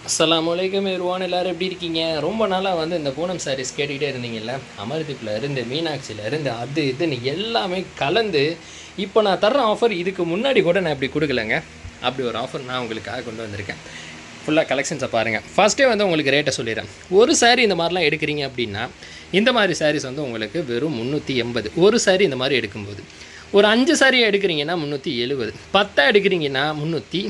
அஸ்ஸலாமுஅலைக்கும் everyone, எல்லோரும் எப்படி இருக்கீங்க? ரொம்ப நாளாக வந்து இந்த பூனம் சாரீஸ் கேட்டுக்கிட்டே இருந்தீங்கல்ல. அமர்தீப்பில் இருந்து, மீனாட்சியில் இருந்து, அது இதுன்னு எல்லாமே கலந்து இப்போ நான் தர்ற ஆஃபர் இதுக்கு முன்னாடி கூட நான் இப்படி கொடுக்கலங்க. அப்படி ஒரு ஆஃபர் நான் உங்களுக்காக கொண்டு வந்திருக்கேன். ஃபுல்லாக கலெக்ஷன்ஸை பாருங்கள். ஃபஸ்ட்டே வந்து உங்களுக்கு ரேட்டை சொல்லிடுறேன். ஒரு சாரீ இந்த மாதிரிலாம் எடுக்கிறீங்க அப்படின்னா, இந்த மாதிரி சாரீஸ் வந்து உங்களுக்கு வெறும் 380. ஒரு சாரீ இந்த மாதிரி எடுக்கும்போது, ஒரு 5 சாரீ எடுக்கிறீங்கன்னா 370, 10 எடுக்கிறீங்கன்னா 360,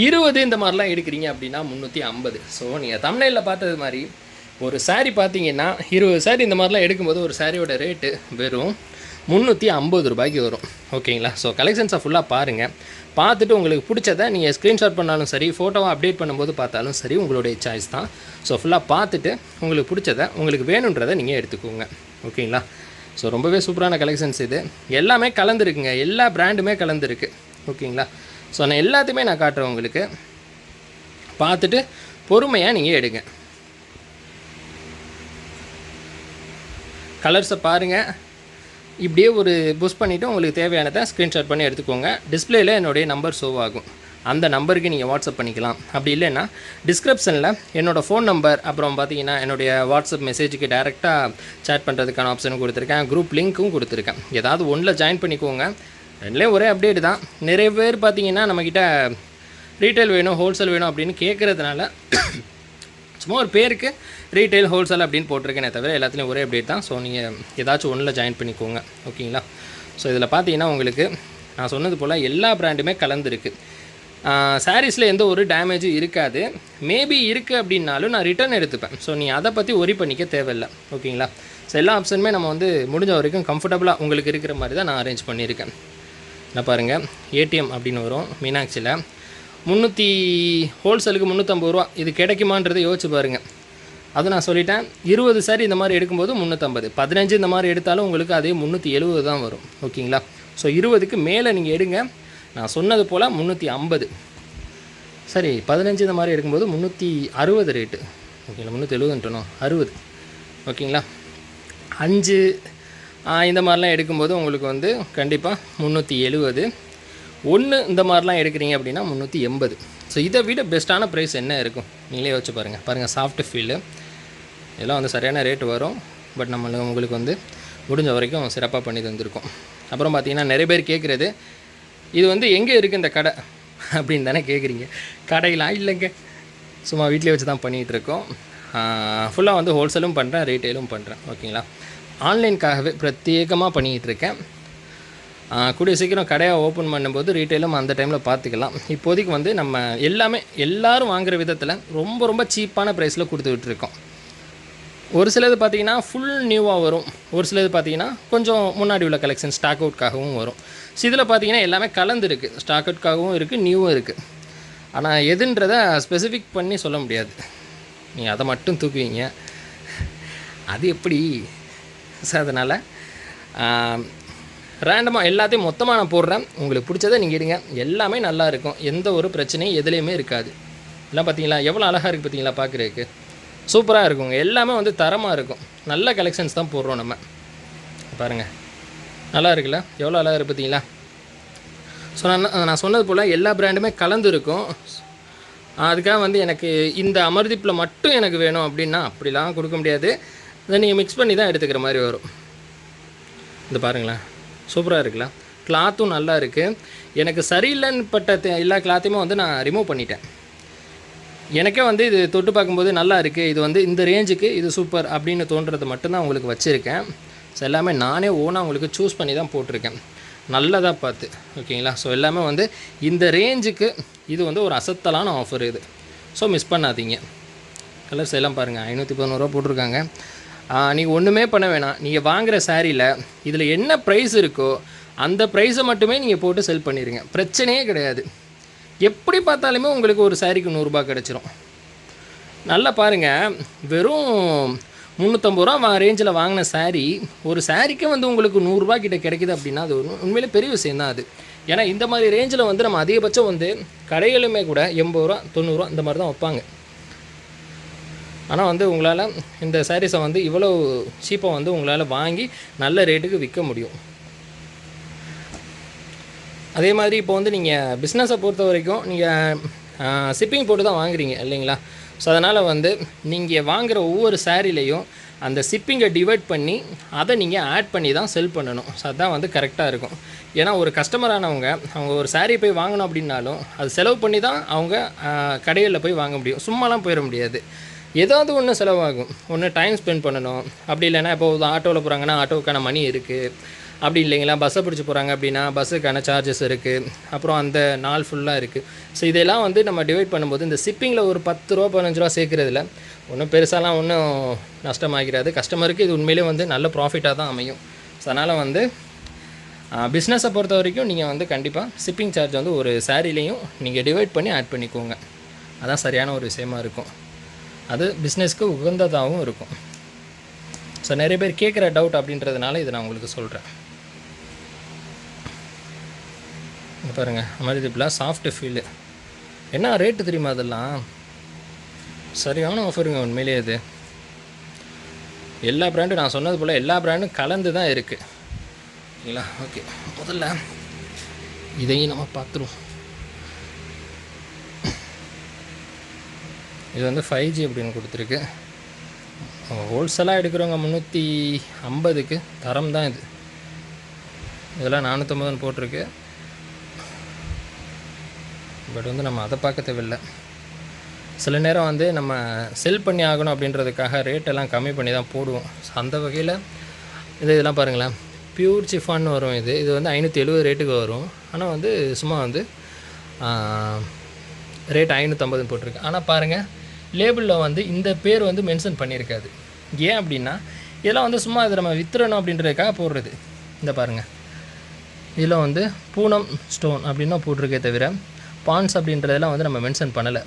20 இந்த மாதிரிலாம் எடுக்கிறீங்க அப்படின்னா 350. ஸோ நீங்கள் தம்ப்நெயிலில் பார்த்தது மாதிரி ஒரு சாரீ பார்த்தீங்கன்னா 20 சாரீ இந்த மாதிரிலாம் எடுக்கும்போது ஒரு சாரியோட ரேட்டு வெறும் 350 ரூபாய்க்கு வரும். ஓகேங்களா? ஸோ கலெக்ஷன்ஸை ஃபுல்லாக பாருங்கள். பார்த்துட்டு உங்களுக்கு பிடிச்சதை நீங்கள் ஸ்க்ரீன்ஷாட் பண்ணாலும் சரி, ஃபோட்டோவாக அப்டேட் பண்ணும்போது பார்த்தாலும் சரி, உங்களுடைய சாய்ஸ் தான். ஸோ ஃபுல்லாக பார்த்துட்டு உங்களுக்கு பிடிச்சதை, உங்களுக்கு வேணுன்றதை நீங்கள் எடுத்துக்கோங்க. ஓகேங்களா? ஸோ ரொம்பவே சூப்பரான கலெக்ஷன்ஸ் இது. எல்லாமே கலந்துருக்குங்க, எல்லா பிராண்டுமே கலந்துருக்கு. ஓகேங்களா? ஸோ நான் எல்லாத்தையுமே நான் காட்டுறேன் உங்களுக்கு. பார்த்துட்டு பொறுமையாக நீங்கள் எடுங்க. கலர்ஸை பாருங்கள். இப்படியே ஒரு புஷ் பண்ணிவிட்டு உங்களுக்கு தேவையானதை ஸ்க்ரீன்ஷாட் பண்ணி எடுத்துக்கோங்க. டிஸ்பிளேயில் என்னுடைய நம்பர் ஷோ ஆகும். அந்த நம்பருக்கு நீங்கள் வாட்ஸ்அப் பண்ணிக்கலாம். அப்படி இல்லைன்னா டிஸ்கிரிப்ஷனில் என்னோடய ஃபோன் நம்பர், அப்புறம் பார்த்தீங்கன்னா என்னுடைய வாட்ஸ்அப் மெசேஜுக்கு டேரெக்டாக சேட் பண்ணுறதுக்கான ஆப்ஷனும் கொடுத்துருக்கேன். குரூப் லிங்க்கும் கொடுத்துருக்கேன். ஏதாவது ஒன்றில் ஜாயின் பண்ணிக்கோங்க. ரெண்டுலேயும் ஒரே அப்டேட் தான். நிறைய பேர் பார்த்தீங்கன்னா நம்மக்கிட்ட ரீட்டைல் வேணும், ஹோல்சேல் வேணும் அப்படின்னு கேட்குறதுனால சும்மா ஒரு பேருக்கு ரீட்டைல், ஹோல்சேல் அப்படின்னு போட்டிருக்கேனே தவிர எல்லாத்துலேயும் ஒரே அப்டேட் தான். ஸோ நீங்கள் ஏதாச்சும் ஒன்றில் ஜாயின் பண்ணிக்கோங்க. ஓகேங்களா? ஸோ இதில் பார்த்தீங்கன்னா உங்களுக்கு நான் சொன்னது போல் எல்லா பிராண்டுமே கலந்துருக்கு. சாரீஸில் எந்த ஒரு டேமேஜும் இருக்காது. மேபி இருக்குது அப்படின்னாலும் நான் ரிட்டர்ன் எடுத்துப்பேன். ஸோ நீ அதை பற்றி ஒரி பண்ணிக்க தேவையில்லை. ஓகேங்களா? ஸோ எல்லா ஆப்ஷனுமே நம்ம வந்து முடிஞ்ச வரைக்கும் கம்ஃபர்டபுளாக உங்களுக்கு இருக்கிற மாதிரி தான் நான் அரேஞ்ச் பண்ணியிருக்கேன். நான் பாருங்கள், ஏடிஎம் அப்படின்னு வரும் மீனாட்சியில் 300, ஹோல்சேலுக்கு 350 ரூபா. இது கிடைக்குமான்றதை யோசிச்சு பாருங்கள். அது நான் சொல்லிட்டேன். 20 சாரீ இந்த மாதிரி எடுக்கும்போது 350, 15 இந்த மாதிரி எடுத்தாலும் உங்களுக்கு அதே 370 தான் வரும். ஓகேங்களா? ஸோ 20க்கு மேலே நீங்கள் எடுங்க. நான் சொன்னது போல் 350, சரி 15 இந்த மாதிரி எடுக்கும்போது 360 ரேட்டு. ஓகேங்களா? 370ன்ட்டணும், 60. ஓகேங்களா? 5 இந்த மாதிரிலாம் எடுக்கும்போது உங்களுக்கு வந்து கண்டிப்பாக 370. 1 இந்த மாதிரிலாம் எடுக்கிறீங்க அப்படின்னா 380. ஸோ இதை விட பெஸ்ட்டான ப்ரைஸ் என்ன இருக்கும் நீங்களே யோசிச்சு பாருங்கள். சாஃப்ட் ஃபீலு இதெல்லாம் வந்து சரியான ரேட்டு வரும். பட் உங்களுக்கு வந்து முடிஞ்ச வரைக்கும் சிறப்பாக பண்ணி தந்துருக்கோம். அப்புறம் பார்த்திங்கன்னா நிறைய பேர் கேட்குறது, இது வந்து எங்கே இருக்குது இந்த கடை அப்படின்னு தானே கேட்குறீங்க. கடையெல்லாம் இல்லைங்க, சும்மா வீட்டிலே வச்சு தான் பண்ணிகிட்ருக்கோம். ஃபுல்லாக வந்து ஹோல்சேலும் பண்ணுறேன், ரீட்டெயிலும் பண்ணுறேன். ஓகேங்களா? ஆன்லைனுக்காகவே பிரத்யேகமாக பண்ணிக்கிட்டுருக்கேன். கூடிய சீக்கிரம் கடையாக ஓப்பன் பண்ணும்போது ரீட்டெயிலும் அந்த டைமில் பார்த்துக்கலாம். இப்போதைக்கு வந்து நம்ம எல்லாமே எல்லோரும் வாங்குகிற விதத்தில் ரொம்ப ரொம்ப சீப்பான ப்ரைஸில் கொடுத்துக்கிட்டுருக்கோம். ஒரு சிலது பார்த்திங்கன்னா ஃபுல் நியூவாக வரும், ஒரு சிலது பார்த்திங்கன்னா கொஞ்சம் முன்னாடி உள்ள கலெக்ஷன் ஸ்டாக் அவுட்காகவும் வரும். ஸோ இதில் பார்த்திங்கன்னா எல்லாமே கலந்துருக்கு. ஸ்டாக் அவுட்காகவும் இருக்குது, நியூவும் இருக்குது. ஆனால் எதுன்றதை ஸ்பெசிஃபிக் பண்ணி சொல்ல முடியாது. நீங்கள் அதை மட்டும் தூக்குவீங்க, அது எப்படி? ஸோ அதனால் ரேண்டமாக எல்லாத்தையும் மொத்தமாக நான் போடுறேன். உங்களுக்கு பிடிச்சதை நீங்கள் எடுங்க. எல்லாமே நல்லா இருக்கும், எந்த ஒரு பிரச்சனையும் எதுலேயுமே இருக்காது. எல்லாம் பார்த்தீங்களா எவ்வளோ அழகாக இருக்குது பார்த்தீங்களா? பார்க்குறதுக்கு சூப்பராக இருக்குங்க. எல்லாமே வந்து தரமாக இருக்கும். நல்ல கலெக்ஷன்ஸ் தான் போடுறோம் நம்ம. பாருங்கள், நல்லா இருக்குல்ல? எவ்வளோ அழகாக இருக்குது பார்த்தீங்களா? ஸோ நான் சொன்னது போல் எல்லா பிராண்டுமே கலந்து இருக்கும். அதுக்காக வந்து எனக்கு இந்த அமர்தீப்பில் மட்டும் எனக்கு வேணும் அப்படின்னா அப்படிலாம் கொடுக்க முடியாது. இதை நீங்கள் மிக்ஸ் பண்ணி தான் எடுத்துக்கிற மாதிரி வரும். இந்த பாருங்களேன், சூப்பராக இருக்குல்ல? கிளாத்தும் நல்லா இருக்குது. எனக்கு சரியில்லைன்னு பட்ட எல்லா கிளாத்தையுமே வந்து நான் ரிமூவ் பண்ணிட்டேன். எனக்கே வந்து இது தொட்டு பார்க்கும்போது நல்லா இருக்குது, இது வந்து இந்த ரேஞ்சுக்கு இது சூப்பர் அப்படின்னு தோன்றது மட்டும்தான் உங்களுக்கு வச்சுருக்கேன். ஸோ எல்லாமே நானே ஓனாக உங்களுக்கு சூஸ் பண்ணி தான் போட்டிருக்கேன், நல்லதாக பார்த்து. ஓகேங்களா? ஸோ எல்லாமே வந்து இந்த ரேஞ்சுக்கு இது வந்து ஒரு அசத்தலான ஆஃபர் இது. ஸோ மிஸ் பண்ணாதீங்க. கலர்ஸ் எல்லாம் பாருங்கள், 511 ரூபா போட்டிருக்காங்க. நீங்கள் ஒன்றுமே பண்ண வேணாம். நீங்கள் வாங்குகிற சாரியில் இதில் என்ன ப்ரைஸ் இருக்கோ அந்த ப்ரைஸை மட்டுமே நீங்கள் போட்டு செல் பண்ணிடுங்க, பிரச்சனையே கிடையாது. எப்படி பார்த்தாலுமே உங்களுக்கு ஒரு சாரிக்கு 100 ரூபா கிடச்சிரும். நல்லா பாருங்கள், வெறும் 350 ரூபா ரேஞ்சில் வாங்கின சாரீ ஒரு சாரிக்கே வந்து உங்களுக்கு 100 ரூபா கிட்ட கிடைக்குது அப்படின்னா அது உண்மையிலே பெரிய விஷயம் தான் அது. ஏன்னா இந்த மாதிரி ரேஞ்சில் வந்து நம்ம அதிகபட்சம் வந்து கடைகளுமே கூட 80 ரூபா 90 ரூபா இந்த மாதிரி தான் வைப்பாங்க. ஆனால் வந்து உங்களால் இந்த சாரீஸை வந்து இவ்வளோ சீப்பாக வந்து உங்களால் வாங்கி நல்ல ரேட்டுக்கு விற்க முடியும். அதே மாதிரி இப்போ வந்து நீங்கள் பிஸ்னஸை பொறுத்த வரைக்கும் நீங்கள் ஷிப்பிங் போட்டு தான் வாங்குறீங்க இல்லைங்களா? ஸோ அதனால் வந்து நீங்கள் வாங்குகிற ஒவ்வொரு சாரீலையும் அந்த ஷிப்பிங்கை டிவைட் பண்ணி அதை நீங்கள் ஆட் பண்ணி தான் செல் பண்ணணும். ஸோ அதுதான் வந்து கரெக்டாக இருக்கும். ஏன்னா ஒரு கஸ்டமரானவங்க அவங்க ஒரு சாரீ போய் வாங்கணும் அப்படின்னாலும் அது செலவு பண்ணி தான் அவங்க கடைகளில் போய் வாங்க முடியும். சும்மாலாம் போயிட முடியாது. ஏதாவது ஒன்று செலவாகும். ஒன்று டைம் ஸ்பெண்ட் பண்ணணும், அப்படி இல்லைன்னா இப்போ ஆட்டோவில் போகிறாங்கன்னா ஆட்டோவுக்கான மணி இருக்குது, அப்படி இல்லைங்களா பஸ்ஸை பிடிச்சி போகிறாங்க அப்படின்னா பஸ்ஸுக்கான சார்ஜஸ் இருக்குது, அப்புறம் அந்த நாள் ஃபுல்லாக இருக்குது. ஸோ இதெல்லாம் வந்து நம்ம டிவைட் பண்ணும்போது இந்த ஷிப்பிங்கில் ஒரு 10 ரூபா 15 ரூபா சேர்க்குறதுல ஒன்றும் பெருசாலாம் ஒன்றும் நஷ்டமாகிறது. கஸ்டமருக்கு இது உண்மையிலே வந்து நல்ல ப்ராஃபிட்டாக தான் அமையும். ஸோ அதனால் வந்து பிஸ்னஸை பொறுத்த வரைக்கும் நீங்கள் வந்து கண்டிப்பாக ஷிப்பிங் சார்ஜ் வந்து ஒரு சாரீலையும் நீங்கள் டிவைட் பண்ணி ஆட் பண்ணிக்கோங்க. அதான் சரியான ஒரு விஷயமா இருக்கும். அது பிஸ்னஸ்க்கு உகந்ததாகவும் இருக்கும். ஸோ நிறைய பேர் கேட்குற டவுட் அப்படின்றதுனால இதை நான் உங்களுக்கு சொல்கிறேன். பாருங்கள் அமர்தீப்லாம் சாஃப்ட் ஃபீலு என்ன ரேட்டு தெரியுமா? அதெல்லாம் சரியான ஆஃபருங்க உண்மையிலே. இது எல்லா ப்ராண்டும் நான் சொன்னது போல் எல்லா ப்ராண்டும் கலந்து தான் இருக்குது இல்லைங்களா? ஓகே, முதல்ல இதையும் நம்ம பார்த்துருவோம். இது வந்து 5G அப்படின்னு கொடுத்துருக்கு. ஹோல்சேலாக எடுக்கிறவங்க 350க்கு தரம் தான் இது. இதெல்லாம் 450 போட்டிருக்கு. பட் வந்து நம்ம அதை பார்க்க தேவையில்லை. சில நேரம் வந்து நம்ம செல் பண்ணி ஆகணும் அப்படின்றதுக்காக ரேட்டெல்லாம் கம்மி பண்ணி தான் போடுவோம். அந்த வகையில் இதெல்லாம் பாருங்களேன், பியூர் சிஃபான்னு வரும். இது வந்து 570 ரேட்டுக்கு வரும். ஆனால் வந்து சும்மா வந்து ரேட் 550 போட்டிருக்கு. ஆனால் பாருங்கள் லேபிளில் வந்து இந்த பேர் வந்து மென்ஷன் பண்ணியிருக்காது. ஏன் அப்படின்னா இதெல்லாம் வந்து சும்மா இதை நம்ம வித்துறணும் அப்படின்றதுக்காக போடுறது. இந்த பாருங்கள் இதில் வந்து பூனம் ஸ்டோன் அப்படின்னா போட்டிருக்கே தவிர பான்ஸ் அப்படின்றதெல்லாம் வந்து நம்ம மென்ஷன் பண்ணலை.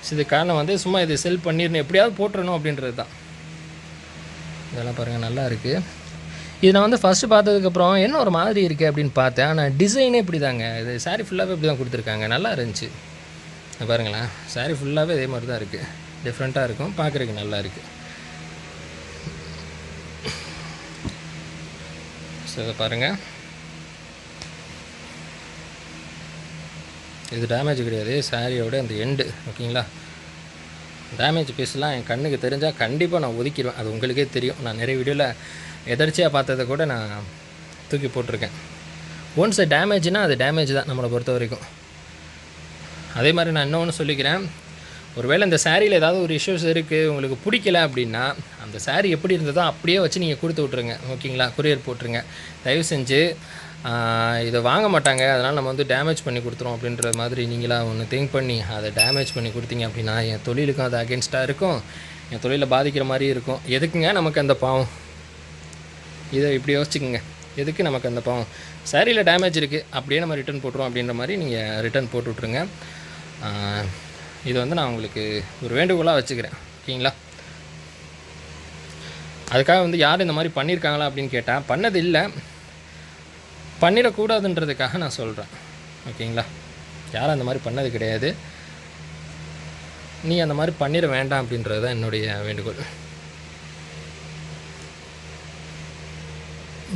ஸோ இது காரணம் வந்து சும்மா இது செல் பண்ணிடணும் எப்படியாவது போட்டுறணும் அப்படின்றது தான். இதெல்லாம் பாருங்கள் நல்லா இருக்குது. இது நான் வந்து ஃபஸ்ட்டு பார்த்ததுக்கப்புறம் என்ன ஒரு மாதிரி இருக்குது அப்படின்னு பார்த்தேன். ஆனால் டிசைனே இப்படி தாங்க. இது சாரீ ஃபுல்லாகவே இப்படி தான் கொடுத்துருக்காங்க. நல்லா இருந்துச்சு. பாருங்களேன் சாரீ ஃபுல்லாகவே இதே மாதிரி தான் இருக்குது. டிஃப்ரெண்ட்டாக இருக்கும், பார்க்குறதுக்கு நல்லா இருக்குது. ஸோ இதை பாருங்கள், இது டேமேஜ் கிடையாது, சாரியோட அந்த எண்டு ஓகேங்களா. டேமேஜ் பீஸ்லாம் என் கண்ணுக்கு தெரிஞ்சால் கண்டிப்பாக நான் ஒதுக்கிடுவேன். அது உங்களுக்கே தெரியும். நான் நிறைய வீடியோவில் எதர்ச்சியாக பார்த்ததை கூட நான் தூக்கி போட்டிருக்கேன். ஒன்ஸ் டேமேஜ்னால் அது டேமேஜ் தான் நம்மளை பொறுத்த வரைக்கும். அதே மாதிரி நான் இன்னொன்று சொல்லிக்கிறேன், ஒருவேளை இந்த சாரியில் ஏதாவது ஒரு இஷ்யூஸ் இருக்குது உங்களுக்கு பிடிக்கல அப்படின்னா அந்த சாரீ எப்படி இருந்ததோ அப்படியே வச்சு நீங்கள் கொடுத்து விட்ருங்க ஓகேங்களா. கொரியர் போட்டுருங்க. தயவு செஞ்சு இதை வாங்க மாட்டாங்க, அதனால் நம்ம வந்து டேமேஜ் பண்ணி கொடுத்துரும் அப்படின்ற மாதிரி நீங்களாக ஒன்று திங்க் பண்ணி அதை டேமேஜ் பண்ணி கொடுத்தீங்க அப்படின்னா என் தொழிலுக்கும் அது அகென்ஸ்டாக இருக்கும், என் தொழிலை பாதிக்கிற மாதிரி இருக்கும். எதுக்குங்க நமக்கு அந்த பாவம்? இதை இப்படி யோசிச்சுக்குங்க, எதுக்கு நமக்கு அந்த பாவம்? சாரியில் டேமேஜ் இருக்குது அப்படியே நம்ம ரிட்டன் போட்டுருவோம் அப்படின்ற மாதிரி நீங்கள் ரிட்டன் போட்டு விட்ருங்க. இது வந்து நான் உங்களுக்கு ஒரு வேண்டுகோளாக வச்சுக்கிறேன் ஓகேங்களா. அதுக்காக வந்து யார் இந்த மாதிரி பண்ணியிருக்காங்களா அப்படின்னு கேட்டால் பண்ணது இல்லை, பண்ணிடக்கூடாதுன்றதுக்காக நான் சொல்கிறேன் ஓகேங்களா. யாரும் அந்த மாதிரி பண்ணது கிடையாது, நீ அந்த மாதிரி பண்ணிட வேண்டாம் அப்படின்றது தான் என்னுடைய வேண்டுகோள்.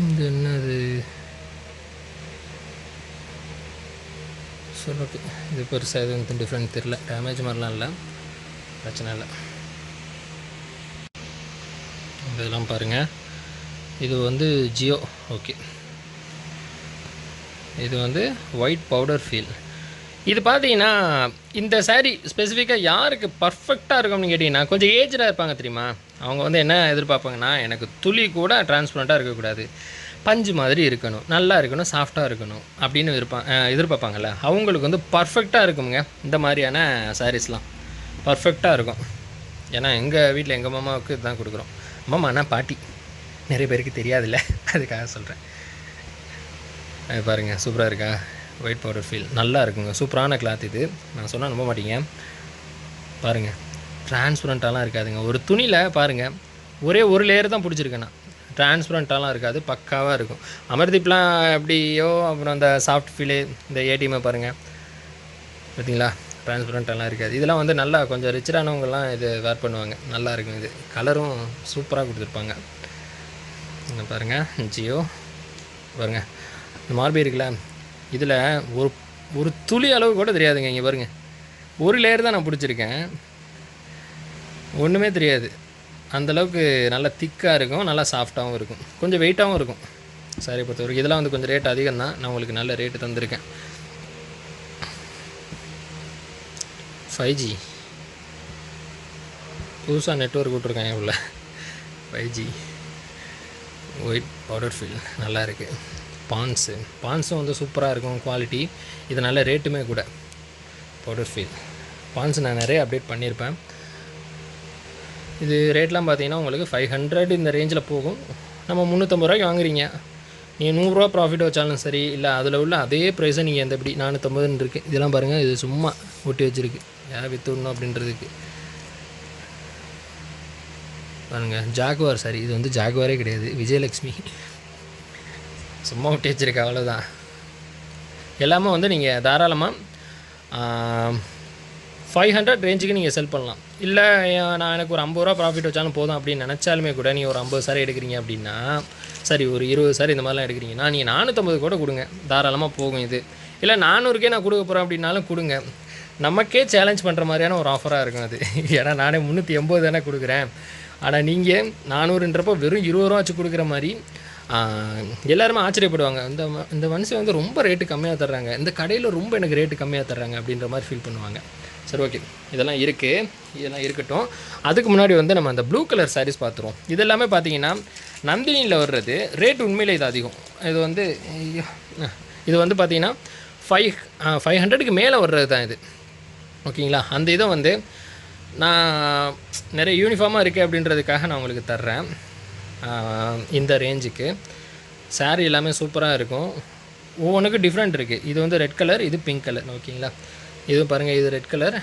இது என்னது சொல்லட்டு, இது பெருசாக எதுவும் டிஃப்ரெண்ட் தெரியல. டேமேஜ் மாதிரிலாம் இல்லை, பிரச்சனை இல்லை. இதெல்லாம் பாருங்கள், இது வந்து ஜியோ ஓகே. இது வந்து ஒயிட் பவுடர் ஃபீல். இது பார்த்தீங்கன்னா இந்த சாரீ ஸ்பெசிஃபிக்காக யாருக்கு பர்ஃபெக்டாக இருக்கும்னு கேட்டிங்கன்னா கொஞ்சம் ஏஜ்டாக இருப்பாங்க தெரியுமா. அவங்க வந்து என்ன எதிர்பார்ப்பாங்கன்னா எனக்கு துளி கூட டிரான்ஸ்பரண்ட்டாக இருக்கக்கூடாது, பஞ்சு மாதிரி இருக்கணும், நல்லா இருக்கணும், சாஃப்டாக இருக்கணும் அப்படின்னு எதிர்பார்ப்பாங்கள்ல. அவங்களுக்கு வந்து பர்ஃபெக்டாக இருக்குங்க இந்த மாதிரியான சாரீஸ்லாம். பர்ஃபெக்டாக இருக்கும். ஏன்னா எங்கள் வீட்டில் எங்கள் மாமாவுக்கு இதுதான் கொடுக்குறோம். மாமானா பாட்டி, நிறைய பேருக்கு தெரியாதுல்ல, அதுக்காக சொல்கிறேன். பாருங்கள் சூப்பராக இருக்கா, ஒயிட் பவுடர் ஃபீல் நல்லா இருக்குங்க. சூப்பரான கிளாத் இது, நான் சொன்னால் நம்ப மாட்டீங்க. பாருங்கள் டிரான்ஸ்பரண்ட்டாலாம் இருக்காதுங்க. ஒரு துணியில் பாருங்கள் ஒரே ஒரு லேயர் தான் பிடிச்சிருக்கேன்னா, டிரான்ஸ்பரண்ட்டாலாம் இருக்காது, பக்காவாக இருக்கும். அமர்தீப்லாம் எப்படியோ, அப்புறம் அந்த சாஃப்ட் ஃபீலு, இந்த ஏடிஎம்மை பாருங்கள் பார்த்தீங்களா, டிரான்ஸ்பரண்ட்டாலாம் இருக்காது. இதெல்லாம் வந்து நல்லா கொஞ்சம் ரிச்சரானவங்கலாம் இது வேர் பண்ணுவாங்க, நல்லா இருக்கும். இது கலரும் சூப்பராக கொடுத்துருப்பாங்க. இங்கே பாருங்கள் ஜியோ பாருங்கள், இந்த மார்பி இருக்குல்ல, இதில் ஒரு துளி அளவு கூட தெரியாதுங்க. இங்கே பாருங்கள் ஒரு லேயர் தான் நான் பிடிச்சிருக்கேன், ஒன்றுமே தெரியாது. அந்தளவுக்கு நல்லா திக்காக இருக்கும், நல்லா சாஃப்டாகவும் இருக்கும், கொஞ்சம் வெயிட்டாகவும் இருக்கும். சாரி பொறுத்தவரைக்கும் இதெல்லாம் வந்து கொஞ்சம் ரேட் அதிகம் தான், நான் உங்களுக்கு நல்ல ரேட்டு தந்திருக்கேன். 5G புதுசாக நெட்வொர்க் விட்ருக்காங்க உள்ள. 5G ஒயிட் பவுடர் ஃபீல் நல்லா இருக்குது. பான்ஸும் வந்து சூப்பராக இருக்கும் குவாலிட்டி. இது நல்ல ரேட்டுமே கூட. பவுடர் ஃபீல் பான்ஸ் நான் நிறைய அப்டேட் பண்ணியிருப்பேன். இது ரேட்லாம் பார்த்தீங்கன்னா உங்களுக்கு 500 இந்த ரேஞ்சில் போகும். நம்ம 350 ரூபாய்க்கு வாங்குறீங்க, நீங்கள் 100 ரூபா ப்ராஃபிட் வச்சாலும் சரி, இல்லை அதில் உள்ள அதே ப்ரைஸை நீங்கள் எந்த எப்படி 450 இருக்குது. இதெல்லாம் பாருங்கள், இது சும்மா ஒட்டி வச்சுருக்கு, யாரை விற்று விடணும் அப்படின்றதுக்கு. பாருங்கள், ஜாகுவார் சாரி, இது வந்து ஜாகுவாரே கிடையாது, விஜயலக்ஷ்மி, சும்மா ஒட்டி வச்சுருக்கேன், அவ்வளோதான். எல்லாமே வந்து நீங்கள் தாராளமாக 500 ரேஞ்சுக்கு நீங்கள் செல் பண்ணலாம். இல்லை நான் எனக்கு ஒரு 50 ரூபா ப்ராஃபிட் வச்சாலும் போதும் அப்படின்னு நினச்சாலுமே கூட, நீங்கள் ஒரு 50 சாரி எடுக்கிறீங்க அப்படின்னா, சரி ஒரு 20 சாரி இந்த மாதிரிலாம் எடுக்கிறீங்கன்னா, நீங்கள் 450 கூட கொடுங்க, தாராளமாக போகும் இது. இல்லை 400க்கே நான் கொடுக்க போகிறேன் அப்படின்னாலும் கொடுங்க. நமக்கே சேலஞ்ச் பண்ணுற மாதிரியான ஒரு ஆஃபராக இருக்கும் அது. ஏன்னா நானே 380 தானே கொடுக்குறேன், ஆனால் நீங்கள் 400ன்றப்போ வெறும் 20 ரூபா வச்சு கொடுக்குற மாதிரி எல்லாருமே ஆச்சரியப்படுவாங்க. இந்த மனுஷன் வந்து ரொம்ப ரேட்டு கம்மியாக தர்றாங்க, இந்த கடையில் ரொம்ப எனக்கு ரேட்டு கம்மியாக தர்றாங்க அப்படின்ற மாதிரி ஃபீல் பண்ணுவாங்க. சரி, ஓகே, இதெல்லாம் இருக்குது, இதெல்லாம் இருக்கட்டும். அதுக்கு முன்னாடி வந்து நம்ம அந்த ப்ளூ கலர் சாரீஸ் பார்த்துருவோம். இது எல்லாமே பார்த்தீங்கன்னா நந்தினியில் வர்றது. ரேட் உண்மையிலே இது அதிகம். இது வந்து பார்த்தீங்கன்னா 500க்கு மேலே வர்றது தான் இது, ஓகேங்களா. அந்த இதை வந்து நான் நிறைய யூனிஃபார்மாக இருக்குது அப்படின்றதுக்காக நான் உங்களுக்கு தர்றேன். இந்த ரேஞ்சுக்கு சாரீ எல்லாமே சூப்பராக இருக்கும், ஒவ்வொன்றுக்கும் டிஃப்ரெண்ட் இருக்குது. இது வந்து ரெட் கலர், இது பிங்க் கலர், ஓகேங்களா. இது பாருங்கள், இது ரெட் கலர்,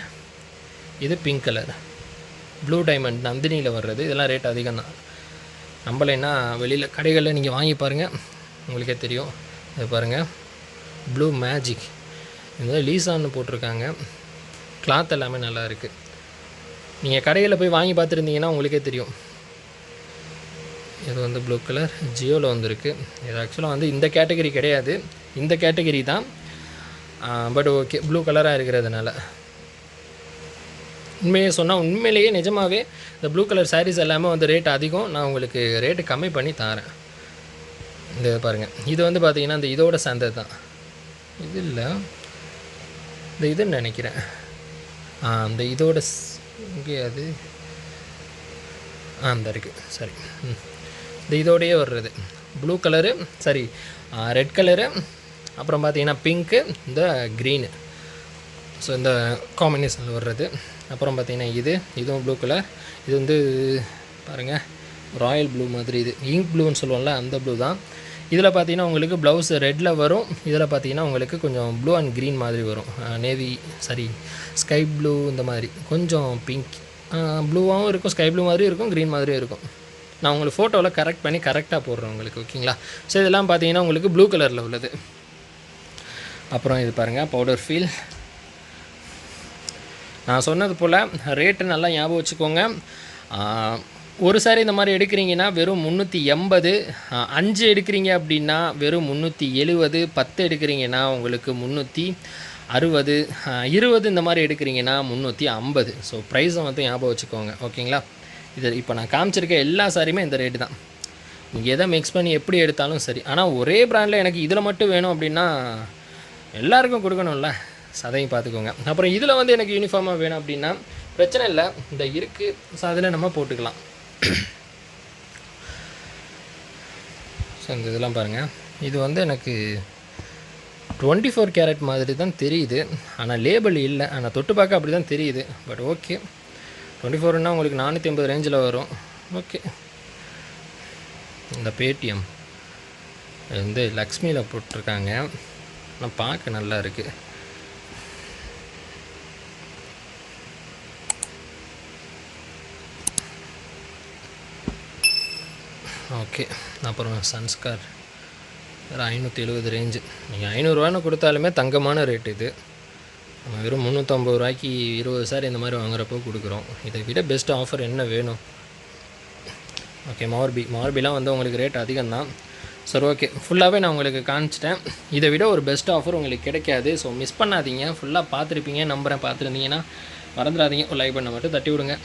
இது பிங்க் கலர், ப்ளூ டைமண்ட் நந்தினியில் வர்றது. இதெல்லாம் ரேட் அதிகம் தான். நம்மளேன்னா வெளியில் கடைகளில் நீங்கள் வாங்கி பாருங்கள், உங்களுக்கே தெரியும். இது பாருங்கள், ப்ளூ மேஜிக், இது லீசான்னு போட்டிருக்காங்க. கிளாத் எல்லாமே நல்லா இருக்குது. நீங்கள் கடையில் போய் வாங்கி பார்த்துருந்தீங்கன்னா உங்களுக்கே தெரியும். இது வந்து ப்ளூ கலர் ஜியோவில் வந்துருக்கு. இது ஆக்சுவலாக வந்து இந்த கேட்டகரி கிடையாது, இந்த கேட்டகரி தான், பட் ஓகே, ப்ளூ கலராக இருக்கிறதுனால. உண்மையை சொன்னால் உண்மையிலேயே நிஜமாகவே இந்த ப்ளூ கலர் சாரீஸ் எல்லாமே வந்து ரேட் அதிகம். நான் உங்களுக்கு ரேட்டு கம்மி பண்ணி தரேன். இந்த பாருங்கள், இது வந்து பார்த்திங்கன்னா இந்த இதோட சேர்ந்தது தான். இது இல்லை, இந்த இதுன்னு நினைக்கிறேன். அந்த இதோட இங்கே அது அந்த இருக்குது, சரி. இந்த இதோடையே வர்றது ப்ளூ கலரு, சரி ரெட் கலரு, அப்புறம் பார்த்தீங்கன்னா பிங்க்கு, இந்த க்ரீனு, ஸோ இந்த காம்பினேஷனில் வர்றது. அப்புறம் பார்த்தீங்கன்னா இதுவும் ப்ளூ கலர். இது வந்து பாருங்கள், ராயல் ப்ளூ மாதிரி, இது இங்க் ப்ளூன்னு சொல்லுவோம்ல, அந்த ப்ளூ தான். இதில் பார்த்தீங்கன்னா உங்களுக்கு ப்ளவுஸ் ரெட்டில் வரும். இதில் பார்த்தீங்கன்னா உங்களுக்கு கொஞ்சம் ப்ளூ அண்ட் க்ரீன் மாதிரி வரும், நேவி சரி ஸ்கை ப்ளூ, இந்த மாதிரி கொஞ்சம் பிங்க் ப்ளூவாகவும் இருக்கும், ஸ்கை ப்ளூ மாதிரியும் இருக்கும், க்ரீன் மாதிரியும் இருக்கும். நான் உங்களுக்கு ஃபோட்டோவில் கரெக்ட் பண்ணி கரெக்டாக போடுறேன் உங்களுக்கு, ஓகேங்களா. ஸோ இதெல்லாம் பார்த்தீங்கன்னா உங்களுக்கு ப்ளூ கலரில் உள்ளது. அப்புறம் இது பாருங்கள், பவுடர் ஃபீல். நான் சொன்னது போல் ரேட்டு நல்லா ஞாபகம் வச்சுக்கோங்க. ஒரு சாரி இந்த மாதிரி எடுக்கிறீங்கன்னா வெறும் 380, 5 எடுக்கிறீங்க அப்படின்னா வெறும் 370, 10 எடுக்கிறீங்கன்னா உங்களுக்கு 360, 20 இந்த மாதிரி எடுக்கிறீங்கன்னா 350. ஸோ ப்ரைஸை வந்து ஞாபகம் வச்சுக்கோங்க, ஓகேங்களா. இது இப்போ நான் காமிச்சிருக்க எல்லா சாரியுமே இந்த ரேட்டு தான். நீங்கள் எதை மிக்ஸ் பண்ணி எப்படி எடுத்தாலும் சரி. ஆனால் ஒரே ப்ராண்டில் எனக்கு இதில் மட்டும் வேணும் அப்படின்னா எல்லாருக்கும் கொடுக்கணும்ல, அதையும் பார்த்துக்கோங்க. அப்புறம் இதில் வந்து எனக்கு யூனிஃபார்மாக வேணும் அப்படின்னா பிரச்சனை இல்லை, இந்த இருக்குது, ஸோ அதில் நம்ம போட்டுக்கலாம். ஸோ இந்த இதெல்லாம் பாருங்கள், இது வந்து எனக்கு 24 கேரட் மாதிரி தான் தெரியுது, ஆனால் லேபிள் இல்லை, ஆனால் தொட்டு பார்க்க அப்படி தான் தெரியுது. பட் ஓகே, 24ன்னா உங்களுக்கு 480 ரேஞ்சில் வரும், ஓகே. இந்த பேடிஎம் வந்து லக்ஷ்மியில் போட்டிருக்காங்க, ஆனால் பார்க்க நல்லா இருக்குது. ஓகே. அப்புறம் சன்ஸ்கார் வேறு 570 ரேஞ்சு. நீங்கள் 500 கொடுத்தாலுமே தங்கமான ரேட் இது. நம்ம வெறும் 350 ரூபாய்க்கு 20 சாரி இந்த மாதிரி வாங்குறப்போ கொடுக்குறோம். இதை விட பெஸ்ட் ஆஃபர் என்ன வேணும்? ஓகே, மார்பிலாம் வந்து உங்களுக்கு ரேட் அதிகம்தான். சரி ஓகே, ஃபுல்லாகவே நான் உங்களுக்கு காமிச்சிட்டேன். இதை விட ஒரு பெஸ்ட் ஆஃபர் உங்களுக்கு கிடைக்காது. ஸோ மிஸ் பண்ணாதீங்க. ஃபுல்லாக பார்த்துருப்பீங்க நம்புகிறேன். பார்த்துருந்தீங்கன்னா மறந்துடாதீங்க, ஒரு லைக் பண்ண மட்டும் தட்டி விடுங்க.